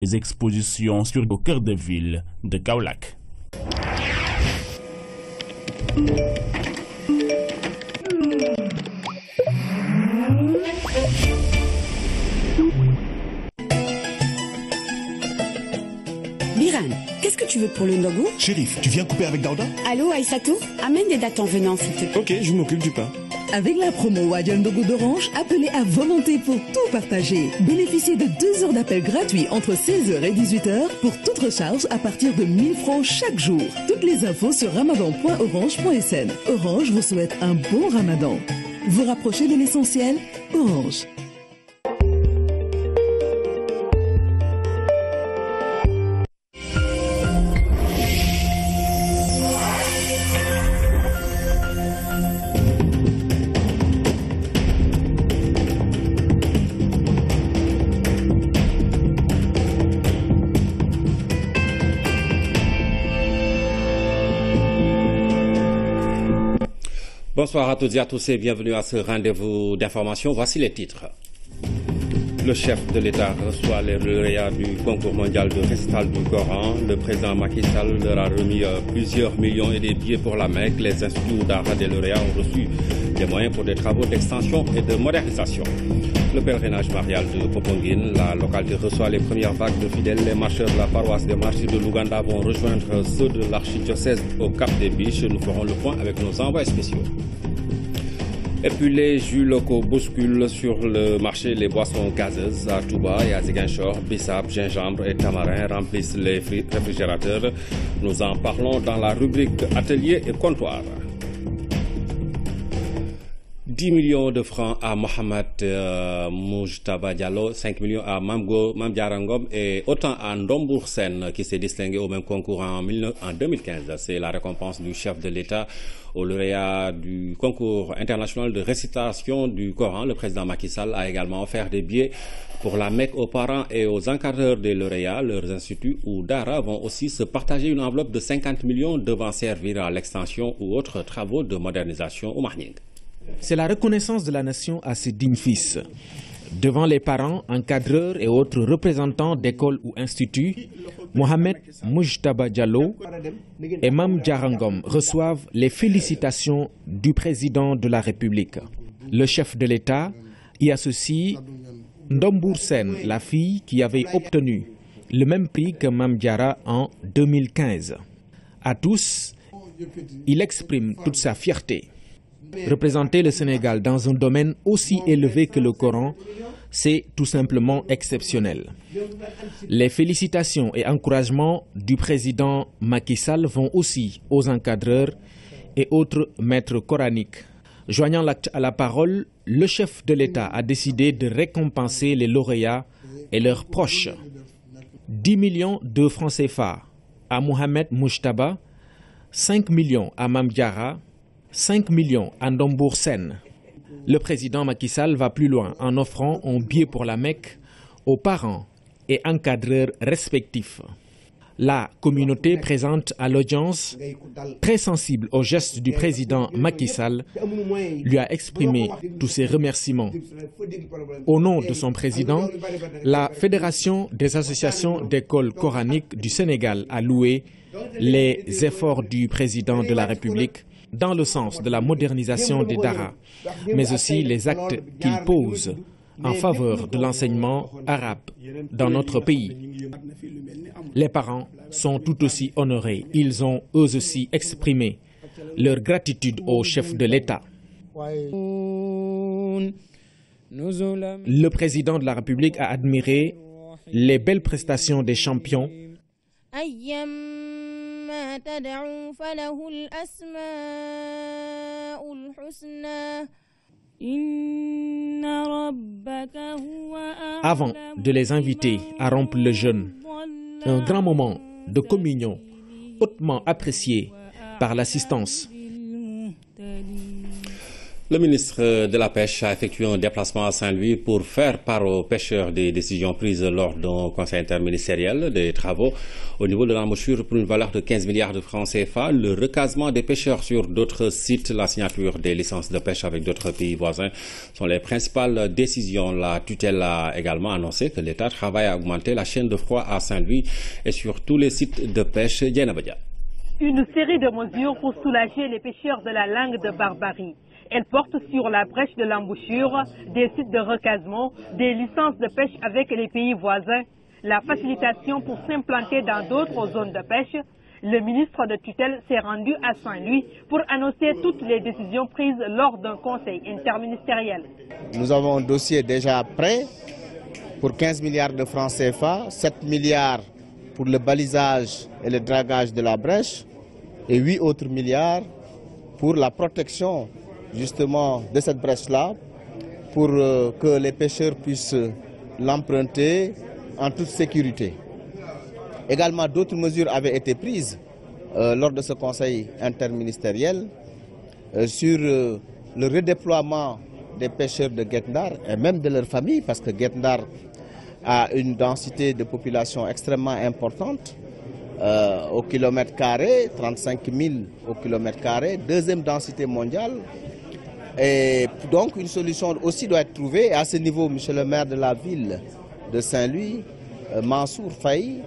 Les expositions sur le cœur de ville de Kaolack. Biran, qu'est-ce que tu veux pour le ndogo? Chérif, tu viens couper avec Daouda? Allô Aïssatou, amène des dates en venant s'il te plaît. Ok, je m'occupe du pain. Avec la promo Wadial Ndogo d'Orange, appelez à volonté pour tout partager. Bénéficiez de 2 heures d'appel gratuits entre 16h et 18h pour toute recharge à partir de 1000 francs chaque jour. Toutes les infos sur ramadan.orange.sn. Orange vous souhaite un bon ramadan. Vous rapprochez de l'essentiel, Orange. Bonsoir à toutes et à tous et bienvenue à ce rendez-vous d'information. Voici les titres. Le chef de l'État reçoit les lauréats du concours mondial de récital du Coran. Le président Macky Sall leur a remis plusieurs millions et des billets pour la Mecque. Les instituts d'art des lauréats ont reçu des moyens pour des travaux d'extension et de modernisation. Le pèlerinage marial de Poponguine, la localité reçoit les premières vagues de fidèles. Les marcheurs de la paroisse des martyrs de l'Ouganda vont rejoindre ceux de l'archidiocèse au Cap des Biches. Nous ferons le point avec nos envoyés spéciaux. Et puis les jus locaux bousculent sur le marché les boissons gazeuses à Touba et à Ziguinchor. Bissap, gingembre et tamarin remplissent les réfrigérateurs. Nous en parlons dans la rubrique Atelier et comptoir. 10 millions de francs à Mohamed Moujtaba Diallo, 5 millions à Mame Diarra Ngom et autant à Ndombour Sène qui s'est distingué au même concours en 2015. C'est la récompense du chef de l'État au lauréat du concours international de récitation du Coran. Le président Macky Sall a également offert des billets pour la Mecque aux parents et aux encadreurs des lauréats. Leurs instituts ou Dara vont aussi se partager une enveloppe de 50 millions devant servir à l'extension ou autres travaux de modernisation au Marning. C'est la reconnaissance de la nation à ses dignes fils. Devant les parents, encadreurs et autres représentants d'écoles ou instituts, Mohamed Moujtaba Diallo et Mame Diarra Ngom reçoivent les félicitations du président de la République. Le chef de l'État y associe Ndombour Sène, la fille qui avait obtenu le même prix que Mame Diarra en 2015. À tous, il exprime toute sa fierté. Représenter le Sénégal dans un domaine aussi élevé que le Coran, c'est tout simplement exceptionnel. Les félicitations et encouragements du président Macky Sall vont aussi aux encadreurs et autres maîtres coraniques. Joignant l'acte à la parole, le chef de l'État a décidé de récompenser les lauréats et leurs proches. 10 millions de francs CFA à Mohamed Moujtaba, 5 millions à Mame Diarra, 5 millions à Ndombour Sène. Le président Macky Sall va plus loin en offrant un billet pour la Mecque aux parents et encadreurs respectifs. La communauté présente à l'audience, très sensible au geste du président Macky Sall, lui a exprimé tous ses remerciements. Au nom de son président, la Fédération des associations d'écoles coraniques du Sénégal a loué les efforts du président de la République dans le sens de la modernisation des Dara, mais aussi les actes qu'il pose en faveur de l'enseignement arabe dans notre pays. Les parents sont tout aussi honorés. Ils ont eux aussi exprimé leur gratitude au chef de l'État. Le président de la République a admiré les belles prestations des champions. Avant de les inviter à rompre le jeûne, un grand moment de communion hautement apprécié par l'assistance. Le ministre de la Pêche a effectué un déplacement à Saint-Louis pour faire part aux pêcheurs des décisions prises lors d'un conseil interministériel des travaux au niveau de l'embouchure pour une valeur de 15 milliards de francs CFA, le recasement des pêcheurs sur d'autres sites, la signature des licences de pêche avec d'autres pays voisins sont les principales décisions. La tutelle a également annoncé que l'État travaille à augmenter la chaîne de froid à Saint-Louis et sur tous les sites de pêche. Diana Badia. Une série de mesures pour soulager les pêcheurs de la langue de Barbarie. Elle porte sur la brèche de l'embouchure, des sites de recasement, des licences de pêche avec les pays voisins, la facilitation pour s'implanter dans d'autres zones de pêche. Le ministre de tutelle s'est rendu à Saint-Louis pour annoncer toutes les décisions prises lors d'un conseil interministériel. Nous avons un dossier déjà prêt pour 15 milliards de francs CFA, 7 milliards pour le balisage et le dragage de la brèche et 8 autres milliards pour la protection justement de cette brèche-là, pour que les pêcheurs puissent l'emprunter en toute sécurité. Également, d'autres mesures avaient été prises lors de ce conseil interministériel sur le redéploiement des pêcheurs de Guet-Ndar et même de leurs familles, parce que Guet-Ndar a une densité de population extrêmement importante au kilomètre carré, 35 000 au kilomètre carré, deuxième densité mondiale. Et donc une solution aussi doit être trouvée. Et à ce niveau, monsieur le maire de la ville de Saint-Louis, Mansour Faye,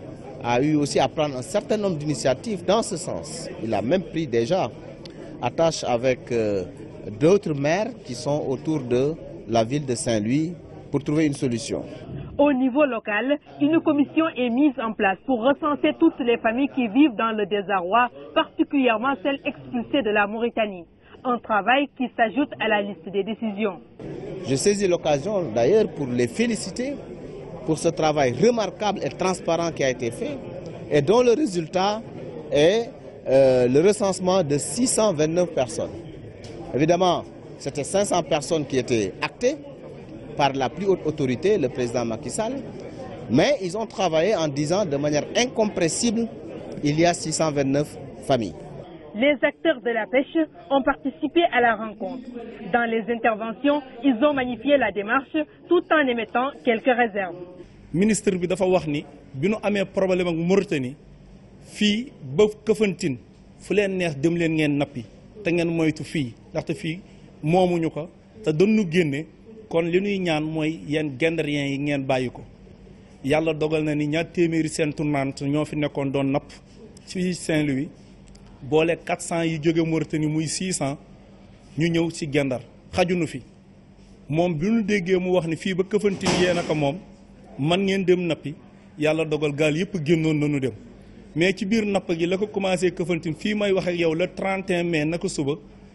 a eu aussi à prendre un certain nombre d'initiatives dans ce sens. Il a même pris déjà attache avec d'autres maires qui sont autour de la ville de Saint-Louis pour trouver une solution. Au niveau local, une commission est mise en place pour recenser toutes les familles qui vivent dans le désarroi, particulièrement celles expulsées de la Mauritanie. Un travail qui s'ajoute à la liste des décisions. Je saisis l'occasion d'ailleurs pour les féliciter pour ce travail remarquable et transparent qui a été fait et dont le résultat est le recensement de 629 personnes. Évidemment, c'était 500 personnes qui étaient actées par la plus haute autorité, le président Macky Sall, mais ils ont travaillé en disant de manière incompressible, il y a 629 familles. Les acteurs de la pêche ont participé à la rencontre. Dans les interventions, ils ont magnifié la démarche tout en émettant quelques réserves. Le ministre bi dafa wax ni bi nu amee problème ak Mauritanie fii ba Kafountine fu leen neex dem leen ngeen nappi te ngeen moytu fii ndaxte fii moomuñu ko te doonu génne kon li ñuy ñaan mooy yeen Guet-Ndarien yi ngeen bàyyi ko yàlla dogal na ni ñaar téeméeri seen tournante ñoo fi nekkoon doon napp ci Saint-Louis boole 400 yi jóge Mauritanie muy 600 ñu ñëw ci Guet-Ndar xajunu fi moom bi ñu déggee mu wax ni fii ba Kafountine yee naka moom man ngeen dem nappi yàlla dogal gaal yëpp génnoon nañu dem mais ci biir napp gi la ko commencé Kafountine fii may wax ak yow le 31 mai naka suba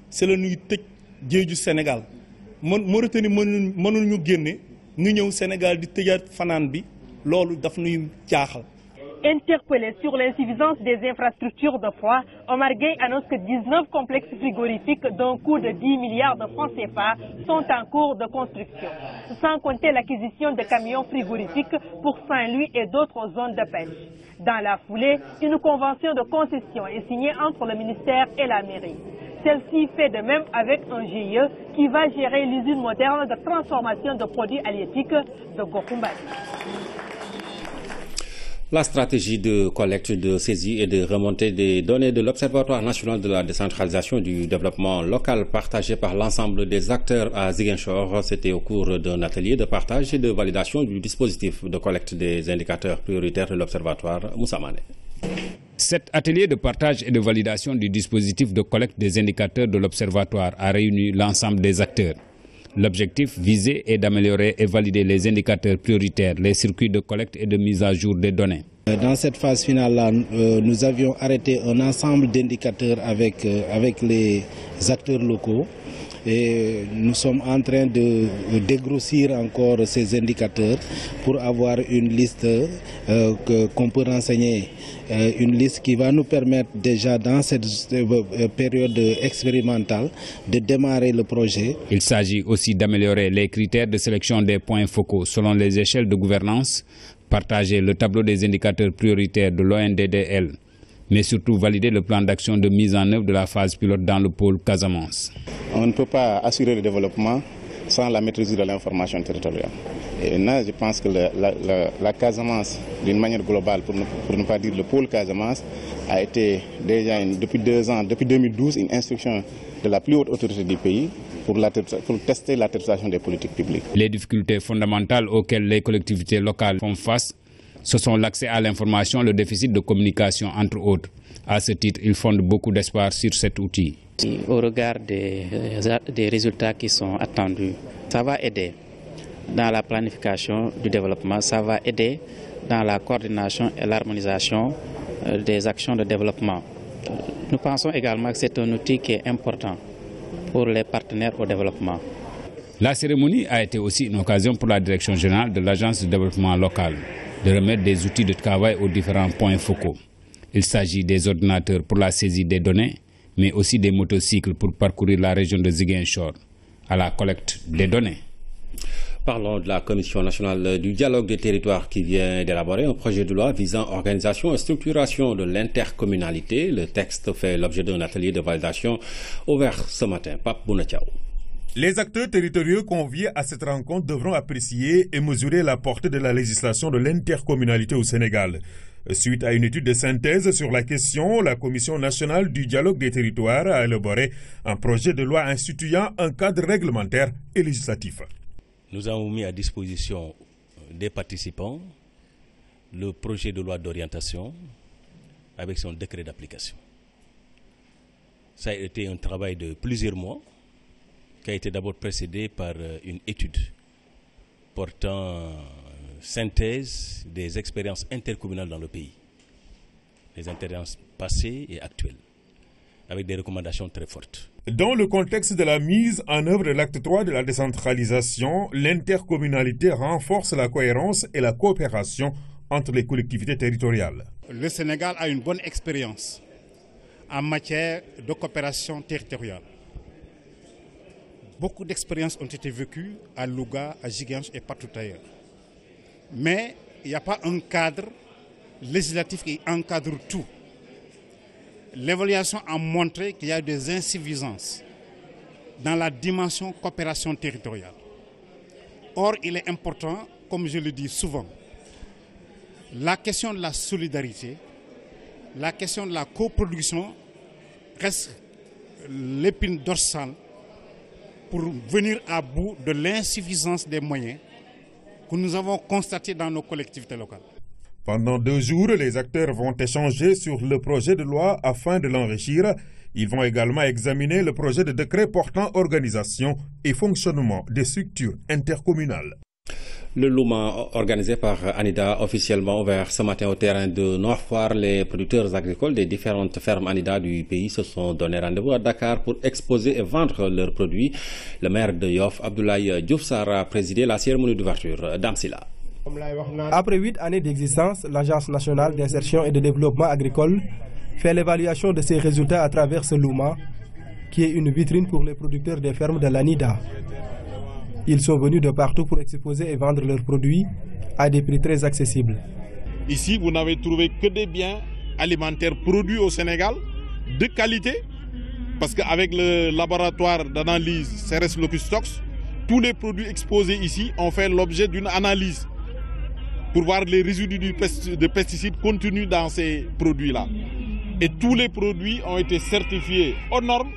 c'est la ñuy tëj géeju Sénégal Mauritanie mënul ñu génne ñu ñëw Sénégal di tëjaat fanaan bi loolu daf ñuy jaaxal. Interpellé sur l'insuffisance des infrastructures de froid, Omar Gueye annonce que 19 complexes frigorifiques d'un coût de 10 milliards de francs CFA sont en cours de construction, sans compter l'acquisition de camions frigorifiques pour Saint-Louis et d'autres zones de pêche. Dans la foulée, une convention de concession est signée entre le ministère et la mairie. Celle-ci fait de même avec un GIE qui va gérer l'usine moderne de transformation de produits halieutiques de Gokumbay. La stratégie de collecte, de saisie et de remontée des données de l'Observatoire national de la décentralisation du développement local partagé par l'ensemble des acteurs à Ziguinchor, c'était au cours d'un atelier de partage et de validation du dispositif de collecte des indicateurs prioritaires de l'Observatoire. Moussa Mané. Cet atelier de partage et de validation du dispositif de collecte des indicateurs de l'Observatoire a réuni l'ensemble des acteurs. L'objectif visé est d'améliorer et valider les indicateurs prioritaires, les circuits de collecte et de mise à jour des données. Dans cette phase finale-là, nous avions arrêté un ensemble d'indicateurs avec les acteurs locaux. Et nous sommes en train de dégrossir encore ces indicateurs pour avoir une liste qu'on peut renseigner, une liste qui va nous permettre déjà dans cette période expérimentale de démarrer le projet. Il s'agit aussi d'améliorer les critères de sélection des points focaux selon les échelles de gouvernance, partager le tableau des indicateurs prioritaires de l'ONDDL, mais surtout valider le plan d'action de mise en œuvre de la phase pilote dans le pôle Casamance. On ne peut pas assurer le développement sans la maîtrise de l'information territoriale. Et là, je pense que la Casamance, d'une manière globale, pour ne pas dire le pôle Casamance, a été déjà depuis 2 ans, depuis 2012, une instruction de la plus haute autorité du pays pour tester l'atténuation des politiques publiques. Les difficultés fondamentales auxquelles les collectivités locales font face, ce sont l'accès à l'information, le déficit de communication, entre autres. À ce titre, ils fondent beaucoup d'espoir sur cet outil. Au regard des résultats qui sont attendus, ça va aider dans la planification du développement, ça va aider dans la coordination et l'harmonisation des actions de développement. Nous pensons également que c'est un outil qui est important pour les partenaires au développement. La cérémonie a été aussi une occasion pour la direction générale de l'Agence de développement local de remettre des outils de travail aux différents points focaux. Il s'agit des ordinateurs pour la saisie des données, mais aussi des motocycles pour parcourir la région de Ziguinchor à la collecte des données. Parlons de la Commission nationale du dialogue des territoires qui vient d'élaborer un projet de loi visant organisation et structuration de l'intercommunalité. Le texte fait l'objet d'un atelier de validation ouvert ce matin. Pape Bounatiao. Les acteurs territoriaux conviés à cette rencontre devront apprécier et mesurer la portée de la législation de l'intercommunalité au Sénégal. Suite à une étude de synthèse sur la question, la Commission nationale du dialogue des territoires a élaboré un projet de loi instituant un cadre réglementaire et législatif. Nous avons mis à disposition des participants le projet de loi d'orientation avec son décret d'application. Ça a été un travail de plusieurs mois qui a été d'abord précédé par une étude portant synthèse des expériences intercommunales dans le pays, les expériences passées et actuelles, avec des recommandations très fortes. Dans le contexte de la mise en œuvre de l'acte 3 de la décentralisation, l'intercommunalité renforce la cohérence et la coopération entre les collectivités territoriales. Le Sénégal a une bonne expérience en matière de coopération territoriale. Beaucoup d'expériences ont été vécues à Louga, à Ziguinchor et partout ailleurs. Mais il n'y a pas un cadre législatif qui encadre tout. L'évaluation a montré qu'il y a des insuffisances dans la dimension coopération territoriale. Or, il est important, comme je le dis souvent, la question de la solidarité, la question de la coproduction reste l'épine dorsale pour venir à bout de l'insuffisance des moyens que nous avons constaté dans nos collectivités locales. Pendant 2 jours, les acteurs vont échanger sur le projet de loi afin de l'enrichir. Ils vont également examiner le projet de décret portant organisation et fonctionnement des structures intercommunales. Le Louma organisé par Anida, officiellement ouvert ce matin au terrain de Nord-Foire, les producteurs agricoles des différentes fermes Anida du pays se sont donné rendez-vous à Dakar pour exposer et vendre leurs produits. Le maire de Yoff, Abdoulaye Diouf Sarr, a présidé la cérémonie d'ouverture. Damsila. Après 8 années d'existence, l'Agence nationale d'insertion et de développement agricole fait l'évaluation de ses résultats à travers ce Louma, qui est une vitrine pour les producteurs des fermes de l'Anida. Ils sont venus de partout pour exposer et vendre leurs produits à des prix très accessibles. Ici, vous n'avez trouvé que des biens alimentaires produits au Sénégal, de qualité, parce qu'avec le laboratoire d'analyse CRS Locustox, tous les produits exposés ici ont fait l'objet d'une analyse pour voir les résidus de pesticides contenus dans ces produits-là. Et tous les produits ont été certifiés aux normes,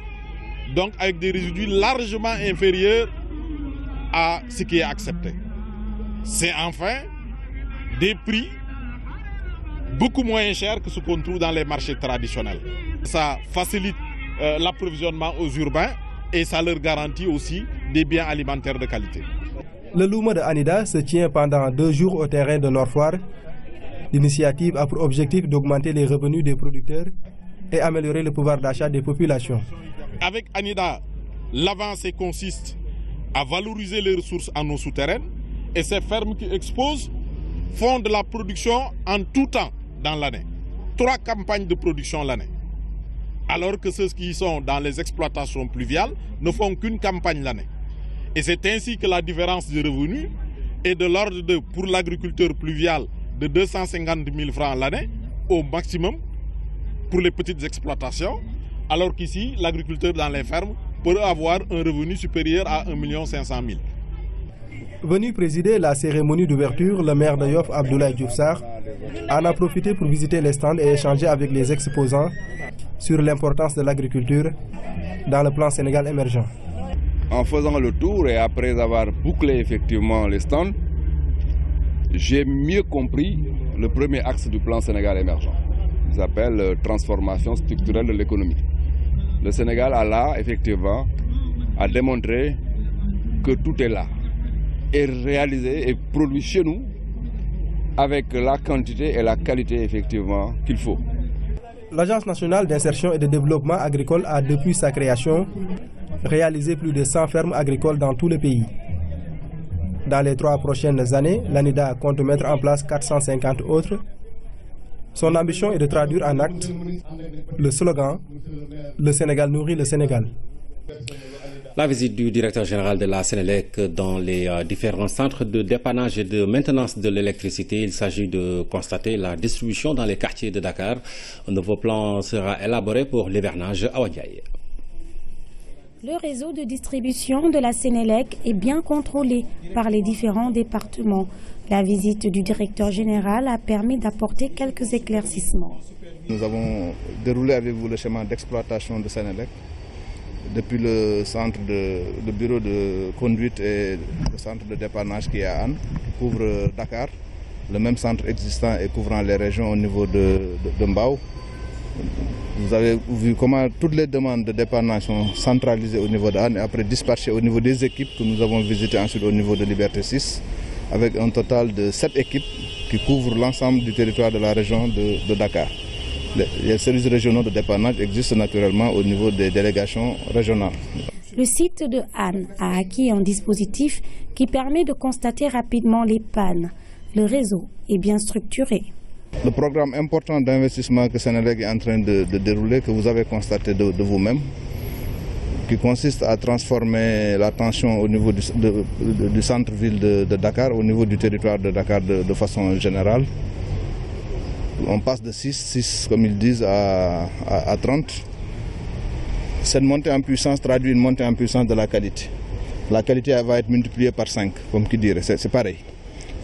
donc avec des résidus largement inférieurs à ce qui est accepté. C'est enfin des prix beaucoup moins chers que ce qu'on trouve dans les marchés traditionnels. Ça facilite l'approvisionnement aux urbains et ça leur garantit aussi des biens alimentaires de qualité. Le Louma de Anida se tient pendant 2 jours au terrain de Nord-Foire. L'initiative a pour objectif d'augmenter les revenus des producteurs et améliorer le pouvoir d'achat des populations. Avec Anida, l'avancée consiste à valoriser les ressources en eau souterraine et ces fermes qui exposent font de la production en tout temps dans l'année. 3 campagnes de production l'année. Alors que ceux qui sont dans les exploitations pluviales ne font qu'une campagne l'année. Et c'est ainsi que la différence de revenus est de l'ordre de, pour l'agriculteur pluvial, de 250 000 francs l'année au maximum pour les petites exploitations, alors qu'ici, l'agriculteur dans les fermes peut avoir un revenu supérieur à 1 500 000. Venu présider la cérémonie d'ouverture, le maire de Yoff, Abdoulaye Diouf Sarr, en a profité pour visiter les stands et échanger avec les exposants sur l'importance de l'agriculture dans le plan Sénégal émergent. En faisant le tour et après avoir bouclé effectivement les stands, j'ai mieux compris le premier axe du plan Sénégal émergent. Il s'appelle transformation structurelle de l'économie. Le Sénégal a là, effectivement, à démontrer que tout est là, et réalisé et produit chez nous avec la quantité et la qualité, effectivement, qu'il faut. L'Agence nationale d'insertion et de développement agricole a, depuis sa création, réalisé plus de 100 fermes agricoles dans tout le pays. Dans les 3 prochaines années, l'ANIDA compte mettre en place 450 autres. Son ambition est de traduire en actes le slogan « Le Sénégal nourrit le Sénégal ». La visite du directeur général de la Sénélec dans les différents centres de dépannage et de maintenance de l'électricité. Il s'agit de constater la distribution dans les quartiers de Dakar. Un nouveau plan sera élaboré pour l'hivernage à Ouadiaï. Le réseau de distribution de la Sénélec est bien contrôlé par les différents départements. La visite du directeur général a permis d'apporter quelques éclaircissements. Nous avons déroulé avec vous le schéma d'exploitation de Sénélec. Depuis le centre de bureau de conduite et le centre de dépannage qui est à Anne, qui couvre Dakar, le même centre existant et couvrant les régions au niveau de Mbao. Vous avez vu comment toutes les demandes de dépannage sont centralisées au niveau d'Anne et après dispatchées au niveau des équipes que nous avons visitées ensuite au niveau de Liberté 6, avec un total de 7 équipes qui couvrent l'ensemble du territoire de la région de Dakar. Les services régionaux de dépannage existent naturellement au niveau des délégations régionales. Le site de Anne a acquis un dispositif qui permet de constater rapidement les pannes. Le réseau est bien structuré. Le programme important d'investissement que Sénélec est en train de dérouler, que vous avez constaté de vous-même, qui consiste à transformer la tension au niveau du centre-ville de Dakar, au niveau du territoire de Dakar de façon générale. On passe de 6 comme ils disent, à 30. Cette montée en puissance traduit une montée en puissance de la qualité. La qualité va être multipliée par 5, comme qui dirait, c'est pareil.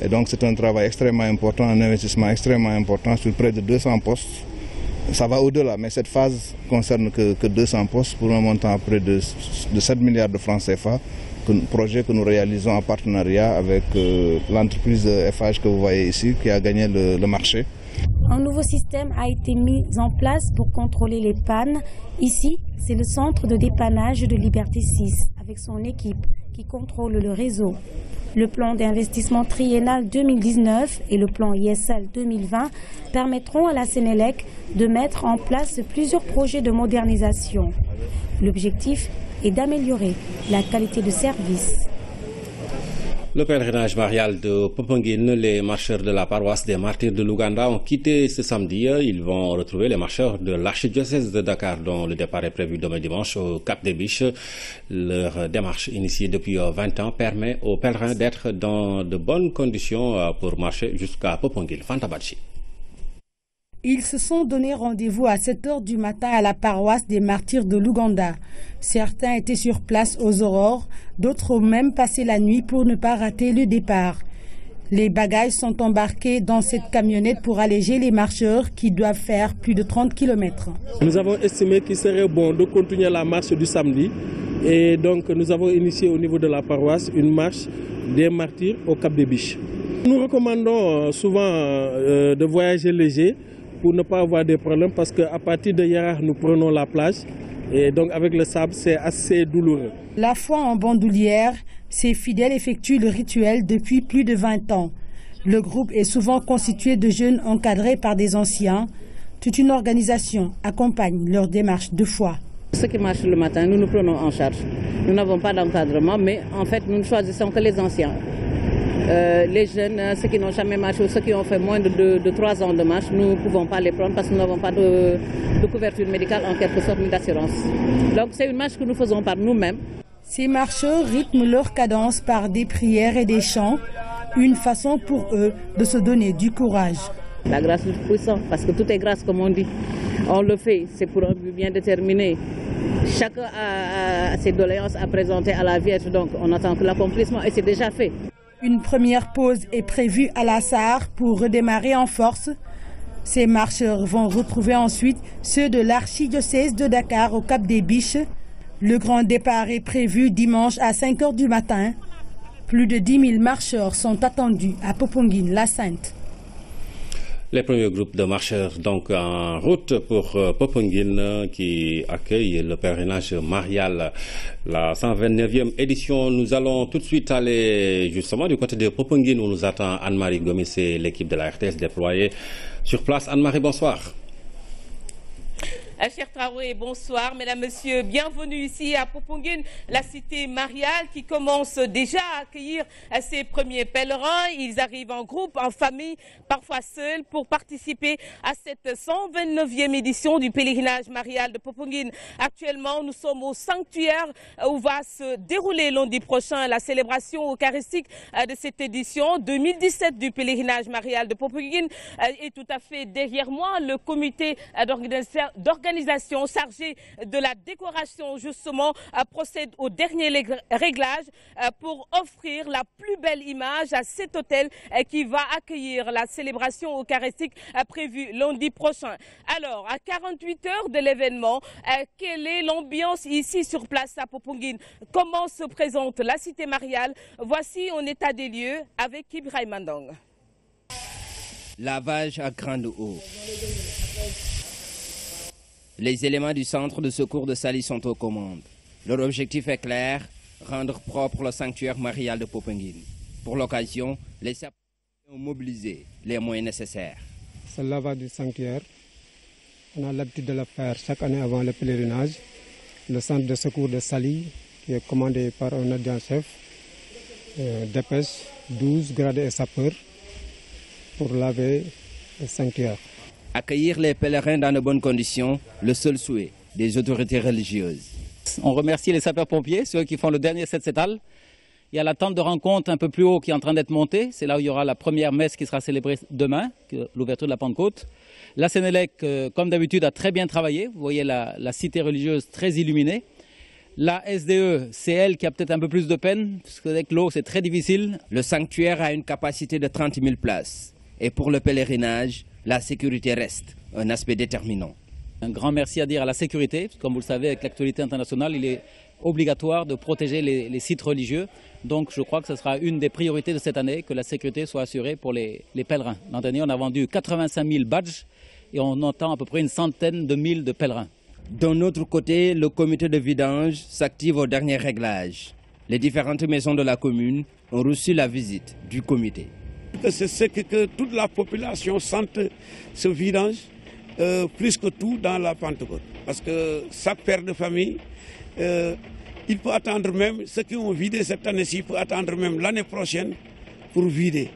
Et donc c'est un travail extrêmement important, un investissement extrêmement important sur près de 200 postes. Ça va au-delà, mais cette phase concerne que 200 postes pour un montant à près de 7 milliards de francs CFA, projet que nous réalisons en partenariat avec l'entreprise FH que vous voyez ici, qui a gagné le marché. Un nouveau système a été mis en place pour contrôler les pannes. Ici, c'est le centre de dépannage de Liberté 6 avec son équipe qui contrôle le réseau. Le plan d'investissement triennal 2019 et le plan ISL 2020 permettront à la Sénélec de mettre en place plusieurs projets de modernisation. L'objectif est d'améliorer la qualité de service. Le pèlerinage marial de Popenguine, les marcheurs de la paroisse des martyrs de l'Ouganda ont quitté ce samedi. Ils vont retrouver les marcheurs de l'archidiocèse de Dakar, dont le départ est prévu demain dimanche au Cap des Biches. Leur démarche initiée depuis 20 ans permet aux pèlerins d'être dans de bonnes conditions pour marcher jusqu'à Popenguine. Fantabachi. Ils se sont donné rendez-vous à 7 h du matin à la paroisse des martyrs de l'Ouganda. Certains étaient sur place aux aurores, d'autres ont même passé la nuit pour ne pas rater le départ. Les bagages sont embarqués dans cette camionnette pour alléger les marcheurs qui doivent faire plus de 30 km. Nous avons estimé qu'il serait bon de continuer la marche du samedi et donc nous avons initié au niveau de la paroisse une marche des martyrs au Cap des Biches. Nous recommandons souvent de voyager léger pour ne pas avoir des problèmes parce qu'à partir de hier, nous prenons la plage et donc avec le sable, c'est assez douloureux. La foi en bandoulière, ces fidèles effectuent le rituel depuis plus de 20 ans. Le groupe est souvent constitué de jeunes encadrés par des anciens. Toute une organisation accompagne leur démarche de foi. Ceux qui marchent le matin, nous nous prenons en charge. Nous n'avons pas d'encadrement, mais en fait, nous ne choisissons que les anciens. Les jeunes, ceux qui n'ont jamais marché, ceux qui ont fait moins de 3 ans de marche, nous ne pouvons pas les prendre parce que nous n'avons pas de couverture médicale en quelque sorte ni d'assurance. Donc c'est une marche que nous faisons par nous-mêmes. Ces marcheurs rythment leur cadence par des prières et des chants, une façon pour eux de se donner du courage. La grâce du Tout-Puissant, parce que tout est grâce comme on dit. On le fait, c'est pour un but bien déterminé. Chacun a ses doléances à présenter à la Vierge, donc on attend que l'accomplissement, et c'est déjà fait. Une première pause est prévue à la Sarre pour redémarrer en force. Ces marcheurs vont retrouver ensuite ceux de l'archidiocèse de Dakar au Cap des Biches. Le grand départ est prévu dimanche à 5 h du matin. Plus de 10 000 marcheurs sont attendus à Popenguine-la-Sainte. Les premiers groupes de marcheurs donc en route pour Popenguine qui accueille le pèlerinage marial, la 129e édition. Nous allons tout de suite aller justement du côté de Popenguine où nous attend Anne-Marie Gomis et l'équipe de la RTS déployée sur place. Anne-Marie, bonsoir. Cher Traoré, bonsoir. Mesdames, Messieurs, bienvenue ici à Popenguine, la cité mariale qui commence déjà à accueillir ses premiers pèlerins. Ils arrivent en groupe, en famille, parfois seuls, pour participer à cette 129e édition du pèlerinage marial de Popenguine. Actuellement, nous sommes au sanctuaire où va se dérouler lundi prochain la célébration eucharistique de cette édition 2017 du pèlerinage marial de Popenguine. Et tout à fait derrière moi, le comité d'organisation chargée de la décoration justement procède au dernier réglage pour offrir la plus belle image à cet hôtel qui va accueillir la célébration eucharistique prévue lundi prochain. Alors, à 48 heures de l'événement, quelle est l'ambiance ici sur place à Popenguine? Comment se présente la cité mariale? Voici un état des lieux avec Ibrahim Mandong. Lavage à grande eau. Les éléments du centre de secours de Saly sont aux commandes. Leur objectif est clair, rendre propre le sanctuaire marial de Popenguine. Pour l'occasion, les sapeurs ont mobilisé les moyens nécessaires. Ce lavage du sanctuaire, on a l'habitude de le faire chaque année avant le pèlerinage. Le centre de secours de Saly, qui est commandé par un adjudant-chef, dépêche 12 gradés et sapeurs pour laver le sanctuaire. Accueillir les pèlerins dans de bonnes conditions, le seul souhait des autorités religieuses. On remercie les sapeurs-pompiers, ceux qui font le dernier Setsetal. Il y a la tente de rencontre un peu plus haut qui est en train d'être montée. C'est là où il y aura la première messe qui sera célébrée demain, l'ouverture de la Pentecôte. La Sénélec, comme d'habitude, a très bien travaillé. Vous voyez la cité religieuse très illuminée. La SDE, c'est elle qui a peut-être un peu plus de peine, parce qu'avec l'eau, c'est très difficile. Le sanctuaire a une capacité de 30 000 places. Et pour le pèlerinage, la sécurité reste un aspect déterminant. Un grand merci à dire à la sécurité. Comme vous le savez, avec l'actualité internationale, il est obligatoire de protéger les sites religieux. Donc je crois que ce sera une des priorités de cette année, que la sécurité soit assurée pour les pèlerins. L'an dernier, on a vendu 85 000 badges et on entend à peu près une centaine de mille de pèlerins. D'un autre côté, le comité de vidange s'active au dernier réglage. Les différentes maisons de la commune ont reçu la visite du comité. C'est ce que toute la population sente ce vidange plus que tout dans la Pentecôte. Parce que chaque père de famille, il peut attendre même, ceux qui ont vidé cette année-ci, peut attendre même l'année prochaine pour vider.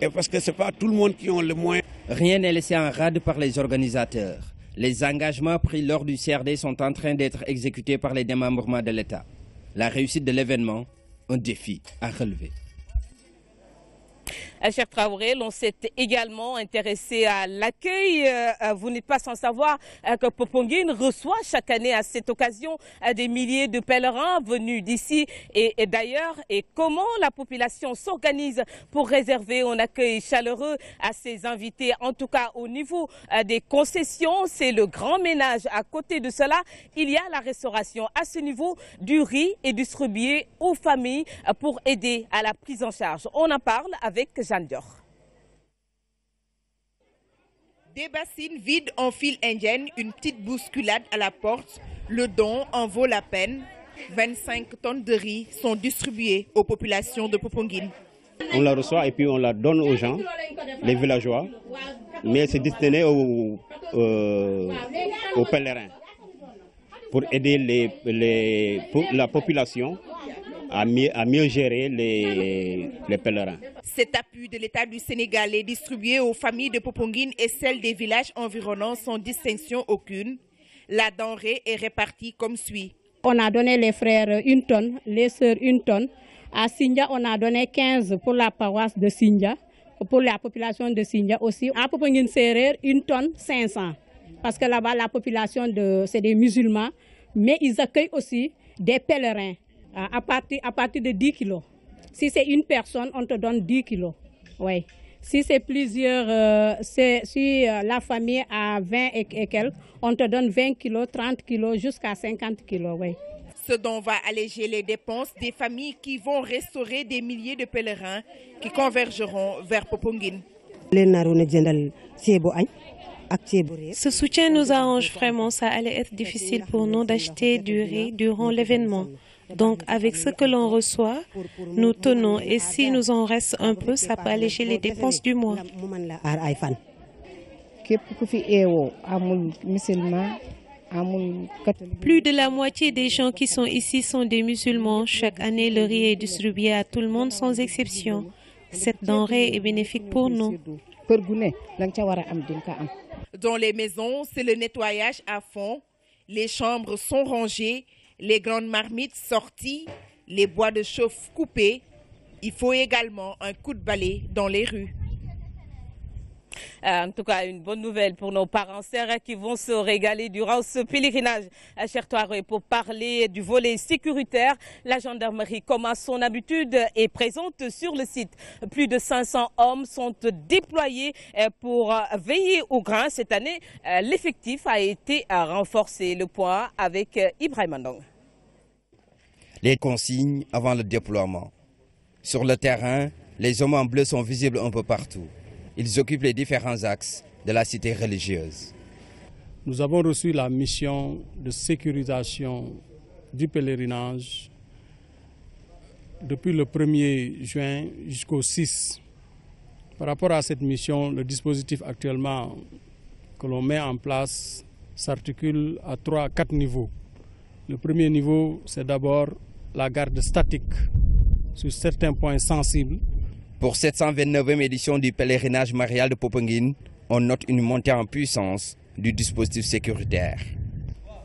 Et parce que ce n'est pas tout le monde qui a le moyen. Rien n'est laissé en rade par les organisateurs. Les engagements pris lors du CRD sont en train d'être exécutés par les démembrements de l'État. La réussite de l'événement, un défi à relever. Cher Traoré, l'on s'est également intéressé à l'accueil. Vous n'êtes pas sans savoir que Popenguine reçoit chaque année à cette occasion des milliers de pèlerins venus d'ici et d'ailleurs. Et comment la population s'organise pour réserver un accueil chaleureux à ses invités, en tout cas au niveau des concessions, c'est le grand ménage. À côté de cela, il y a la restauration. À ce niveau, du riz est distribué aux familles pour aider à la prise en charge. On en parle avec Jeanne Dior. Des bassines vides en file indienne, une petite bousculade à la porte. Le don en vaut la peine. 25 tonnes de riz sont distribuées aux populations de Popenguine. On la reçoit et puis on la donne aux gens, les villageois, mais c'est destiné aux pèlerins pour aider la population à mieux gérer les pèlerins. Cet appui de l'État du Sénégal est distribué aux familles de Popenguine et celles des villages environnants sans distinction aucune. La denrée est répartie comme suit. On a donné les frères 1 tonne, les sœurs 1 tonne. À Sindia, on a donné 15 pour la paroisse de Sindia, pour la population de Sindia aussi. À Popenguine Serer, 1 tonne 500. parce que là-bas, la population, c'est des musulmans, mais ils accueillent aussi des pèlerins à partir de 10 kilos. Si c'est une personne, on te donne 10 kilos. Ouais. Si c'est plusieurs, si la famille a 20 et quelques, on te donne 20 kilos, 30 kilos, jusqu'à 50 kilos. Ouais. Ce dont va alléger les dépenses des familles qui vont restaurer des milliers de pèlerins qui convergeront vers Popenguine. Ce soutien nous arrange vraiment. Ça allait être difficile pour nous d'acheter du riz durant l'événement. Donc, avec ce que l'on reçoit, nous tenons. Et si nous en reste un peu, ça peut alléger les dépenses du mois. Plus de la moitié des gens qui sont ici sont des musulmans. Chaque année, le riz est distribué à tout le monde sans exception. Cette denrée est bénéfique pour nous. Dans les maisons, c'est le nettoyage à fond. Les chambres sont rangées, les grandes marmites sorties, les bois de chauffe coupés. Il faut également un coup de balai dans les rues. En tout cas, une bonne nouvelle pour nos parents sœurs qui vont se régaler durant ce pèlerinage. Cher Touareg, pour parler du volet sécuritaire, la gendarmerie, comme à son habitude, est présente sur le site. Plus de 500 hommes sont déployés pour veiller au grain. Cette année, l'effectif a été renforcé. Le point avec Ibrahim Mandong. Les consignes avant le déploiement. Sur le terrain, les hommes en bleu sont visibles un peu partout. Ils occupent les différents axes de la cité religieuse. Nous avons reçu la mission de sécurisation du pèlerinage depuis le 1er juin jusqu'au 6. Par rapport à cette mission, le dispositif actuellement que l'on met en place s'articule à 4 niveaux. Le premier niveau, c'est d'abord la garde statique sur certains points sensibles. Pour cette 129e édition du pèlerinage marial de Popenguine, on note une montée en puissance du dispositif sécuritaire.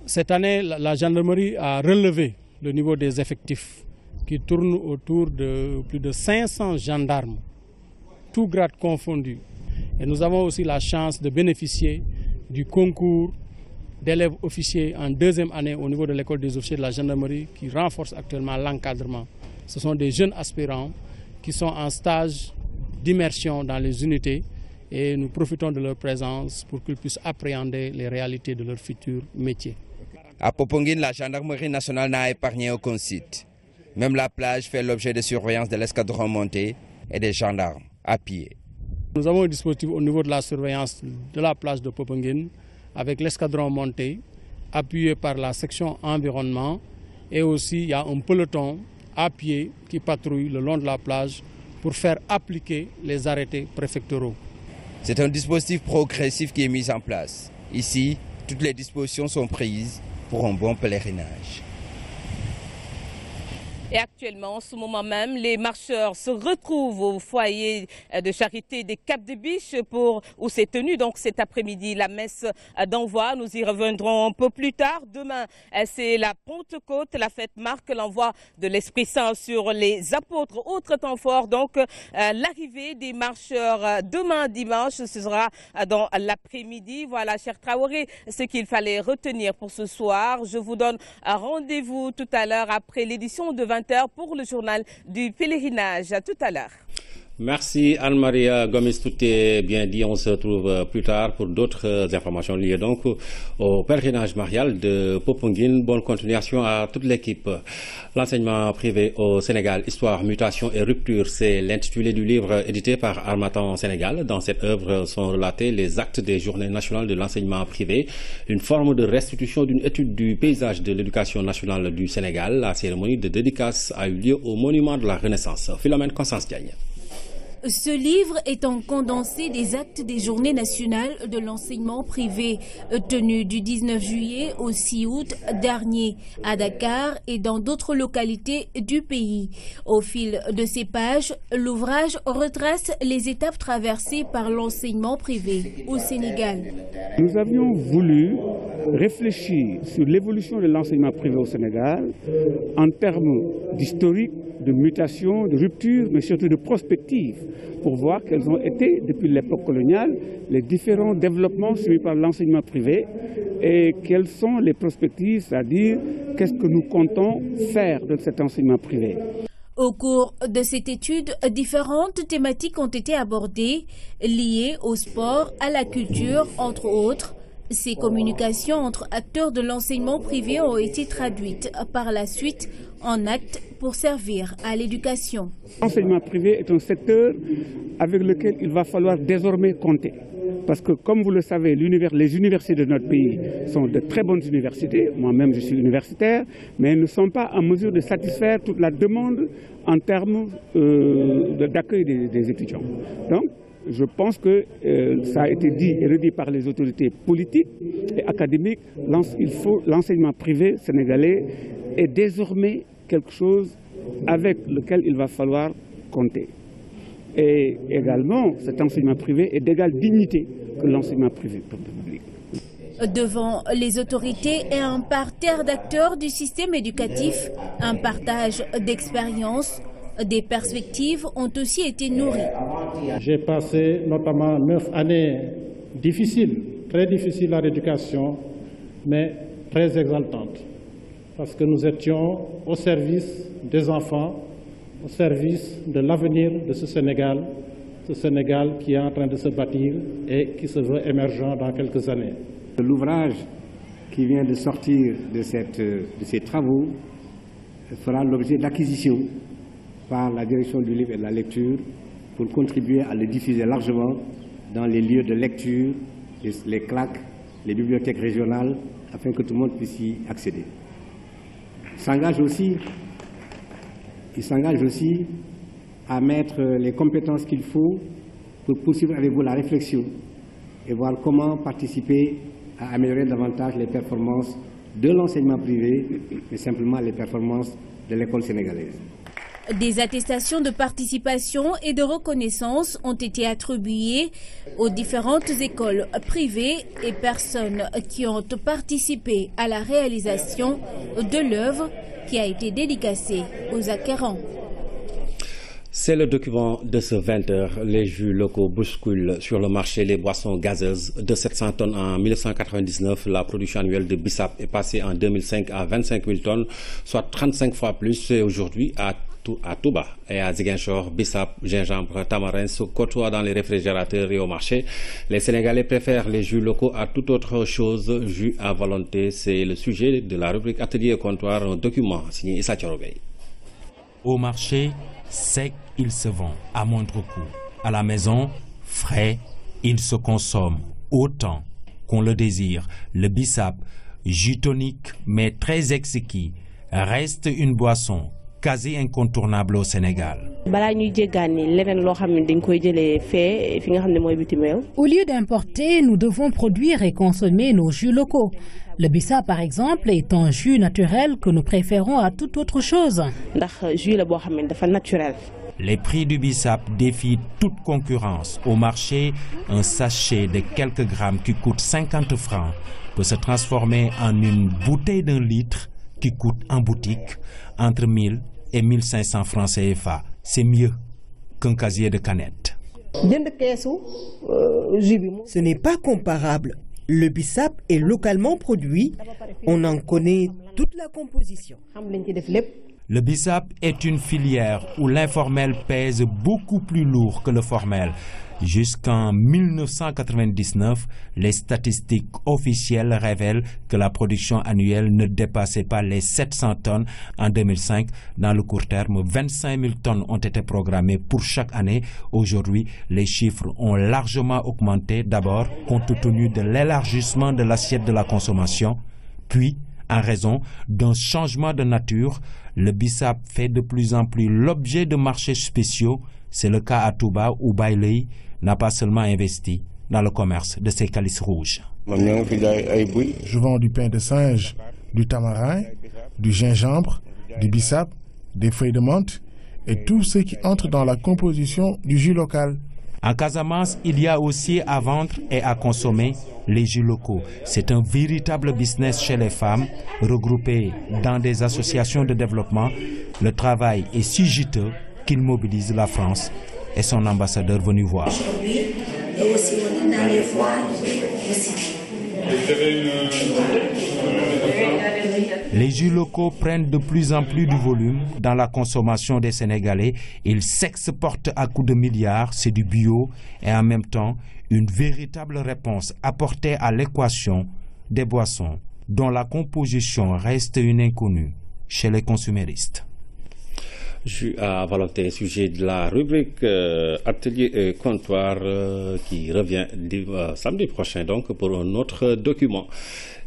Cette année, la gendarmerie a relevé le niveau des effectifs qui tournent autour de plus de 500 gendarmes, tous grades confondus. Et nous avons aussi la chance de bénéficier du concours d'élèves officiers en 2e année au niveau de l'école des officiers de la gendarmerie qui renforce actuellement l'encadrement. Ce sont des jeunes aspirants qui sont en stage d'immersion dans les unités et nous profitons de leur présence pour qu'ils puissent appréhender les réalités de leur futur métier. À Popenguine, la gendarmerie nationale n'a épargné aucun site. Même la plage fait l'objet de surveillance de l'escadron monté et des gendarmes à pied. Nous avons un dispositif au niveau de la surveillance de la plage de Popenguine avec l'escadron monté appuyé par la section environnement et aussi il y a un peloton à pied qui patrouille le long de la plage pour faire appliquer les arrêtés préfectoraux. C'est un dispositif progressif qui est mis en place. Ici, toutes les dispositions sont prises pour un bon pèlerinage. Et actuellement, en ce moment même, les marcheurs se retrouvent au foyer de charité des Cap des Biches où s'est tenue donc cet après-midi la messe d'envoi. Nous y reviendrons un peu plus tard. Demain, c'est la Pentecôte. La fête marque l'envoi de l'Esprit Saint sur les apôtres. Autre temps fort, donc, l'arrivée des marcheurs demain dimanche, ce sera dans l'après-midi. Voilà, cher Traoré, ce qu'il fallait retenir pour ce soir. Je vous donne rendez-vous tout à l'heure après l'édition de 20h pour le journal du pèlerinage. À tout à l'heure. Merci Anne-Maria Gomis, tout est bien dit. On se retrouve plus tard pour d'autres informations liées donc au pèlerinage marial de Popenguine. Bonne continuation à toute l'équipe. L'enseignement privé au Sénégal, histoire, mutation et rupture, c'est l'intitulé du livre édité par Harmattan Sénégal. Dans cette œuvre sont relatés les actes des journées nationales de l'enseignement privé, une forme de restitution d'une étude du paysage de l'éducation nationale du Sénégal. La cérémonie de dédicace a eu lieu au monument de la Renaissance. Philomène Constance Diagne. Ce livre est un condensé des actes des journées nationales de l'enseignement privé tenues du 19 juillet au 6 août dernier à Dakar et dans d'autres localités du pays. Au fil de ces pages, l'ouvrage retrace les étapes traversées par l'enseignement privé au Sénégal. Nous avions voulu réfléchir sur l'évolution de l'enseignement privé au Sénégal en termes d'historique, de mutation, de rupture, mais surtout de prospective, pour voir quels ont été, depuis l'époque coloniale, les différents développements suivis par l'enseignement privé et quelles sont les perspectives, c'est-à-dire qu'est-ce que nous comptons faire de cet enseignement privé. Au cours de cette étude, différentes thématiques ont été abordées, liées au sport, à la culture, entre autres. Ces communications entre acteurs de l'enseignement privé ont été traduites par la suite en actes pour servir à l'éducation. L'enseignement privé est un secteur avec lequel il va falloir désormais compter. Parce que, comme vous le savez, les universités de notre pays sont de très bonnes universités. Moi-même, je suis universitaire, mais elles ne sont pas en mesure de satisfaire toute la demande en termes d'accueil des étudiants. Donc, je pense que ça a été dit et redit par les autorités politiques et académiques. L'enseignement privé sénégalais est désormais quelque chose avec lequel il va falloir compter. Et également, cet enseignement privé est d'égale dignité que l'enseignement privé public. Devant les autorités et un parterre d'acteurs du système éducatif, un partage d'expériences, des perspectives ont aussi été nourries. J'ai passé notamment 9 années difficiles, très difficiles à l'éducation, mais très exaltantes, parce que nous étions au service des enfants, au service de l'avenir de ce Sénégal qui est en train de se bâtir et qui se veut émergent dans quelques années. L'ouvrage qui vient de sortir de ces travaux fera l'objet d'acquisition par la direction du livre et de la lecture pour contribuer à le diffuser largement dans les lieux de lecture, les CLAC, les bibliothèques régionales, afin que tout le monde puisse y accéder. Il s'engage aussi à mettre les compétences qu'il faut pour poursuivre avec vous la réflexion et voir comment participer à améliorer davantage les performances de l'enseignement privé, mais simplement les performances de l'école sénégalaise. Des attestations de participation et de reconnaissance ont été attribuées aux différentes écoles privées et personnes qui ont participé à la réalisation de l'œuvre qui a été dédicacée aux acquérants. C'est le document de ce 20h. Les jus locaux bousculent sur le marché les boissons gazeuses. De 700 tonnes en 1999, la production annuelle de Bissap est passée en 2005 à 25 000 tonnes, soit 35 fois plus. Et aujourd'hui, à Touba et à Ziguinchor, Bissap, gingembre, tamarin se côtoient dans les réfrigérateurs et au marché. Les Sénégalais préfèrent les jus locaux à toute autre chose. Jus à volonté, c'est le sujet de la rubrique Atelier et Comptoir, un document signé Issa Thiorobey. Au marché, sec, il se vend à moindre coût. À la maison, frais, il se consomme autant qu'on le désire. Le Bissap, jus tonique mais très exquis, reste une boisson quasi incontournable au Sénégal. Au lieu d'importer, nous devons produire et consommer nos jus locaux. Le Bissap, par exemple, est un jus naturel que nous préférons à toute autre chose. Les prix du Bissap défient toute concurrence. Au marché, un sachet de quelques grammes qui coûte 50 francs peut se transformer en une bouteille d'1 litre qui coûte en boutique entre 1000 et 1500 francs CFA. C'est mieux qu'un casier de canettes. Ce n'est pas comparable. Le Bissap est localement produit. On en connaît toute la composition. Le Bissap est une filière où l'informel pèse beaucoup plus lourd que le formel. Jusqu'en 1999, les statistiques officielles révèlent que la production annuelle ne dépassait pas les 700 tonnes. En 2005, dans le court terme, 25 000 tonnes ont été programmées pour chaque année. Aujourd'hui, les chiffres ont largement augmenté, d'abord compte tenu de l'élargissement de l'assiette de la consommation, puis en raison d'un changement de nature. Le Bissap fait de plus en plus l'objet de marchés spéciaux. C'est le cas à Touba où Bailey n'a pas seulement investi dans le commerce de ses calices rouges. Je vends du pain de singe, du tamarin, du gingembre, du Bissap, des feuilles de menthe et tout ce qui entre dans la composition du jus local. En Casamance, il y a aussi à vendre et à consommer les jus locaux. C'est un véritable business chez les femmes, regroupées dans des associations de développement. Le travail est si juteux qu'il mobilise la France et son ambassadeur venu voir. Et aussi dans les foires aussi. Les jus locaux prennent de plus en plus de volume dans la consommation des Sénégalais. Ils s'exportent à coups de milliards, c'est du bio et en même temps une véritable réponse apportée à l'équation des boissons dont la composition reste une inconnue chez les consuméristes. Jus à volonté, sujet de la rubrique Atelier et comptoir qui revient samedi prochain donc pour un autre document.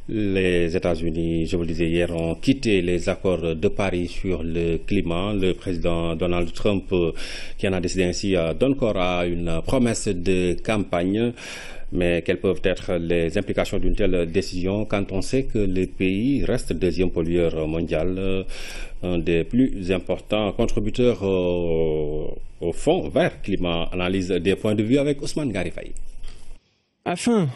Les États-Unis, je vous le disais hier, ont quitté les accords de Paris sur le climat. Le président Donald Trump, qui en a décidé ainsi, donne corps à une promesse de campagne. Mais quelles peuvent être les implications d'une telle décision quand on sait que le pays reste deuxième pollueur mondial, un des plus importants contributeurs au fonds vert climat? Analyse des points de vue avec Ousmane Garifay. Afin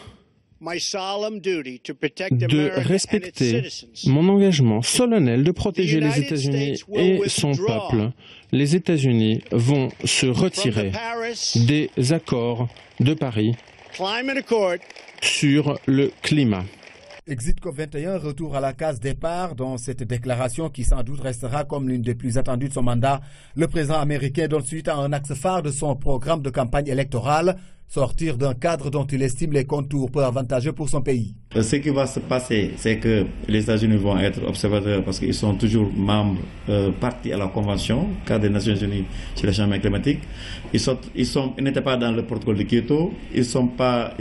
de respecter mon engagement solennel de protéger les États-Unis et son peuple, les États-Unis vont se retirer des accords de Paris sur le climat. Exit COP21, retour à la case départ dans cette déclaration qui sans doute restera comme l'une des plus attendues de son mandat. Le président américain donne suite à un axe phare de son programme de campagne électorale, sortir d'un cadre dont il estime les contours peu avantageux pour son pays. Ce qui va se passer, c'est que les États-Unis vont être observateurs parce qu'ils sont toujours membres, partis à la Convention, cadre des Nations Unies sur le changement climatique. Ils n'étaient pas dans le protocole de Kyoto, ils ne seront pas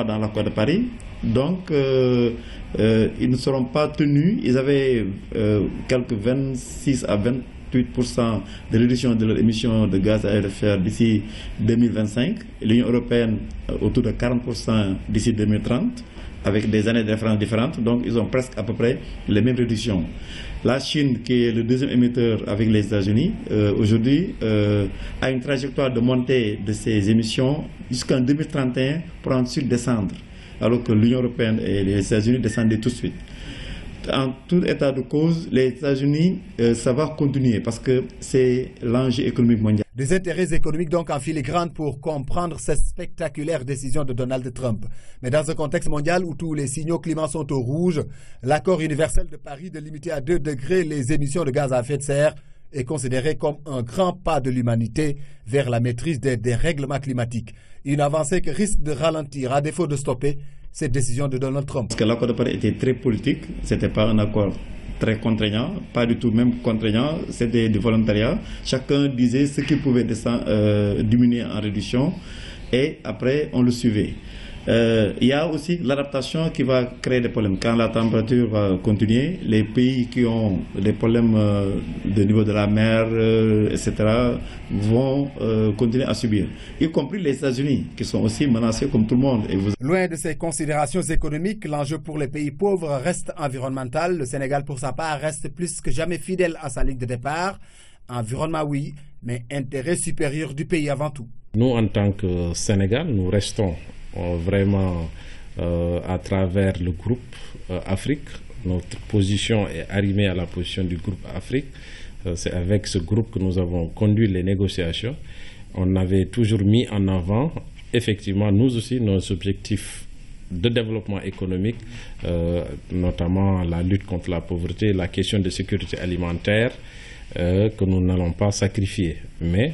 dans l'accord de Paris. Donc, ils ne seront pas tenus. Ils avaient quelques 26 à 28% de réduction de leurs émissions de gaz à effet de serre d'ici 2025. L'Union européenne autour de 40% d'ici 2030, avec des années de référence différentes. Donc, ils ont presque à peu près les mêmes réductions. La Chine, qui est le deuxième émetteur avec les États-Unis, aujourd'hui a une trajectoire de montée de ses émissions jusqu'en 2031 pour ensuite descendre, alors que l'Union européenne et les États-Unis descendaient tout de suite. En tout état de cause, les États-Unis, ça va continuer parce que c'est l'enjeu économique mondial. Des intérêts économiques donc en filigrane pour comprendre cette spectaculaire décision de Donald Trump. Mais dans un contexte mondial où tous les signaux climat sont au rouge, l'accord universel de Paris de limiter à 2 degrés les émissions de gaz à effet de serre est considéré comme un grand pas de l'humanité vers la maîtrise des dérèglements climatiques. Une avancée qui risque de ralentir, à défaut de stopper, cette décision de Donald Trump. Parce que l'accord de Paris était très politique, ce n'était pas un accord très contraignant, pas du tout même contraignant, c'était du volontariat. Chacun disait ce qu'il pouvait diminuer en réduction et après on le suivait. Il y a aussi l'adaptation qui va créer des problèmes. Quand la température va continuer, les pays qui ont des problèmes de niveau de la mer, etc., vont continuer à subir, y compris les États-Unis, qui sont aussi menacés comme tout le monde. Loin de ces considérations économiques, l'enjeu pour les pays pauvres reste environnemental. Le Sénégal, pour sa part, reste plus que jamais fidèle à sa ligne de départ. Environnement, oui, mais intérêt supérieur du pays avant tout. Nous, en tant que Sénégal, nous restons vraiment à travers le groupe Afrique. Notre position est arrimée à la position du groupe Afrique. C'est avec ce groupe que nous avons conduit les négociations. On avait toujours mis en avant, effectivement, nous aussi, nos objectifs de développement économique, notamment la lutte contre la pauvreté, la question de sécurité alimentaire, que nous n'allons pas sacrifier. Mais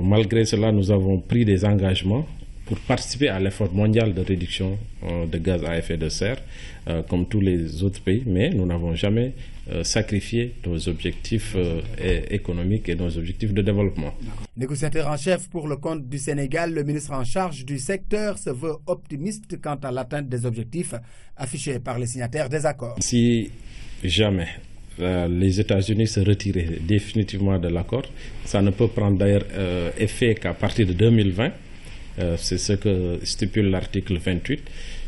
malgré cela, nous avons pris des engagements pour participer à l'effort mondial de réduction de gaz à effet de serre, comme tous les autres pays, mais nous n'avons jamais sacrifié nos objectifs économiques et nos objectifs de développement. Négociateur en chef pour le compte du Sénégal, le ministre en charge du secteur se veut optimiste quant à l'atteinte des objectifs affichés par les signataires des accords. Si jamais les États-Unis se retiraient définitivement de l'accord, ça ne peut prendre d'ailleurs effet qu'à partir de 2020. C'est ce que stipule l'article 28.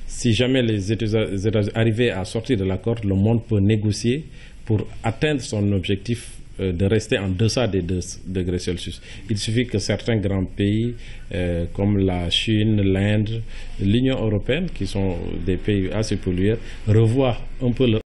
Si jamais les États-Unis arrivaient à sortir de l'accord, le monde peut négocier pour atteindre son objectif de rester en deçà des 2 degrés Celsius. Il suffit que certains grands pays comme la Chine, l'Inde, l'Union européenne, qui sont des pays assez pollueurs, revoient un peu leur